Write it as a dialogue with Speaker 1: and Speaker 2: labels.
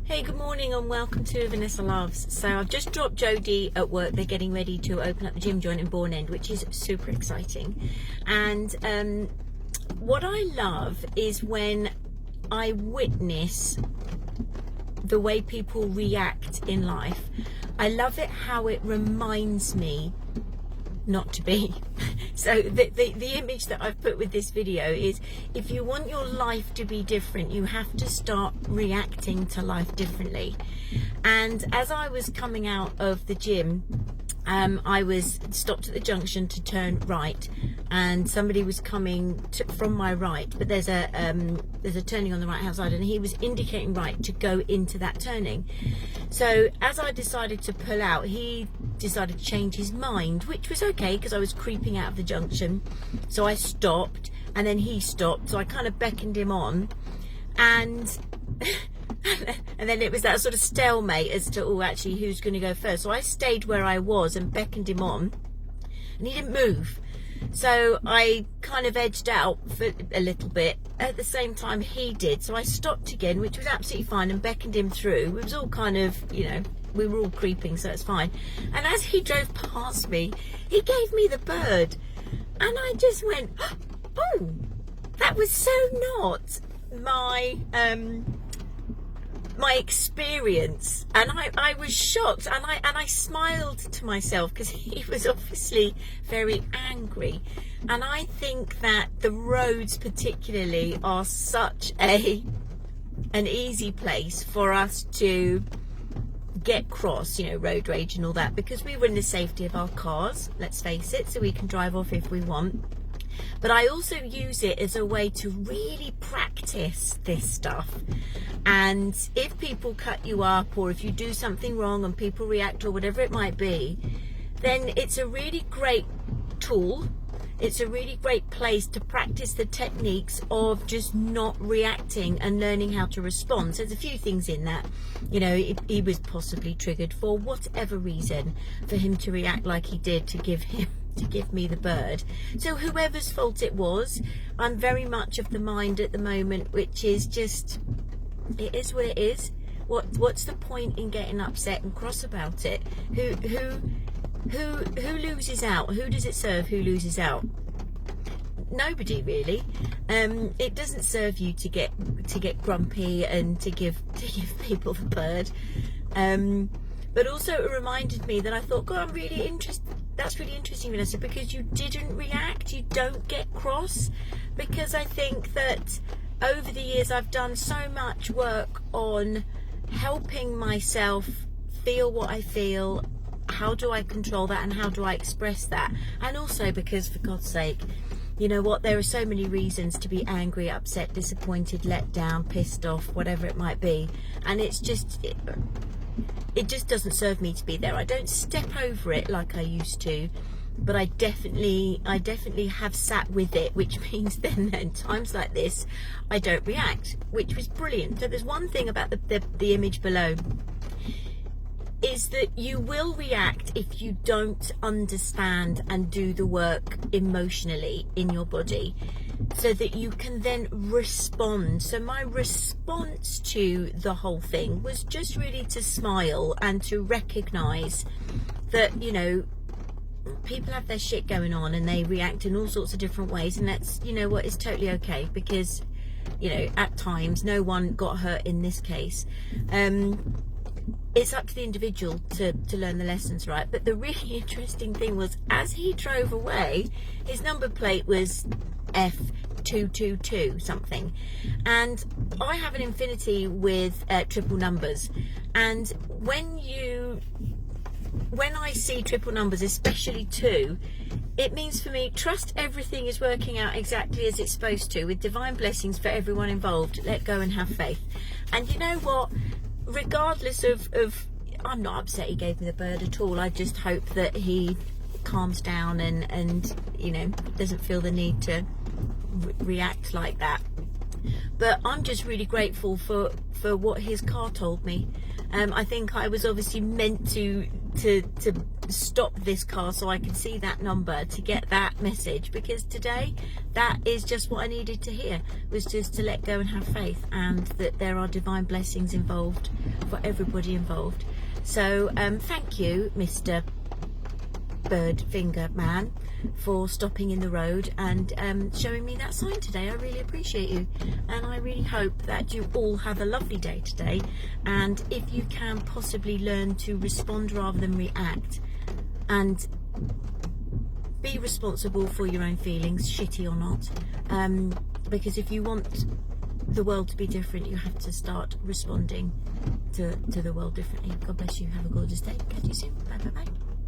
Speaker 1: Hey, good morning and welcome to Vanessa Loves. So I've just dropped Jodie at work. They're getting ready to open up the gym joint in Bourne End, which is super exciting. And what I love is when I witness the way people react in life. I love it how it reminds me not to be. So the image that I've put with this video is, if you want your life to be different, you have to start reacting to life differently. And as I was coming out of the gym, I was stopped at the junction to turn right, and somebody was coming from my right, but there's a turning on the right hand side, and he was indicating right to go into that turning. So as I decided to pull out, he decided to change his mind, which was okay because I was creeping out of the junction. So I stopped, and then he stopped, so I kind of beckoned him on, and and then it was that sort of stalemate as to, oh, actually, who's going to go first? So I stayed where I was and beckoned him on, and he didn't move. So I kind of edged out for a little bit. At the same time, he did. So I stopped again, which was absolutely fine, and beckoned him through. It was all kind of, we were all creeping, so it's fine. And as he drove past me, he gave me the bird. And I just went, oh, that was so not my experience, and I was shocked, and I smiled to myself because he was obviously very angry. And I think that the roads particularly are such an easy place for us to get cross, road rage and all that, because we were in the safety of our cars, let's face it, so we can drive off if we want. But I also use it as a way to really practice this stuff. And if people cut you up, or if you do something wrong and people react, or whatever it might be, then it's a really great tool. It's a really great place to practice the techniques of just not reacting and learning how to respond. So there's a few things in that. He was possibly triggered for whatever reason for him to react like he did to give me the bird. So whoever's fault it was, I'm very much of the mind at the moment, which is just, it is what it is. What's the point in getting upset and cross about it? Who loses out? Who does it serve? Who loses out? Nobody really. It doesn't serve you to get grumpy and to give people the bird. But also it reminded me that I thought, God, I'm really interested. That's really interesting, Vanessa, because you didn't react. You don't get cross, because I think that over the years I've done so much work on helping myself feel what I feel. How do I control that, and how do I express that? And also because, for God's sake, you know what, there are so many reasons to be angry, upset, disappointed, let down, pissed off, whatever it might be. And it's just, it just doesn't serve me to be there. I don't step over it like I used to, but I definitely have sat with it, which means then in times like this, I don't react, which was brilliant. So there's one thing about the image below, is that you will react if you don't understand and do the work emotionally in your body, so that you can then respond. So my response to the whole thing was just really to smile and to recognize that, people have their shit going on and they react in all sorts of different ways, and that's, it's totally okay, because, at times no one got hurt in this case. It's up to the individual to learn the lessons, right? But the really interesting thing was, as he drove away, his number plate was F222 something, and I have an infinity with triple numbers, and when I see triple numbers, especially 2, it means for me, trust everything is working out exactly as it's supposed to, with divine blessings for everyone involved. Let go and have faith. And you know what? Regardless of I'm not upset he gave me the bird at all. I just hope that he calms down and doesn't feel the need to react like that. But I'm just really grateful for what his car told me, I think I was obviously meant to stop this car so I could see that number to get that message, because today that is just what I needed to hear, was just to let go and have faith, and that there are divine blessings involved for everybody involved. So thank you, Mr. Bird Finger Man, for stopping in the road and showing me that sign today. I really appreciate you, and I really hope that you all have a lovely day today, and if you can possibly learn to respond rather than react, and be responsible for your own feelings, shitty or not, because if you want the world to be different, you have to start responding to the world differently. God bless you. Have a gorgeous day. Catch you soon. Bye bye bye.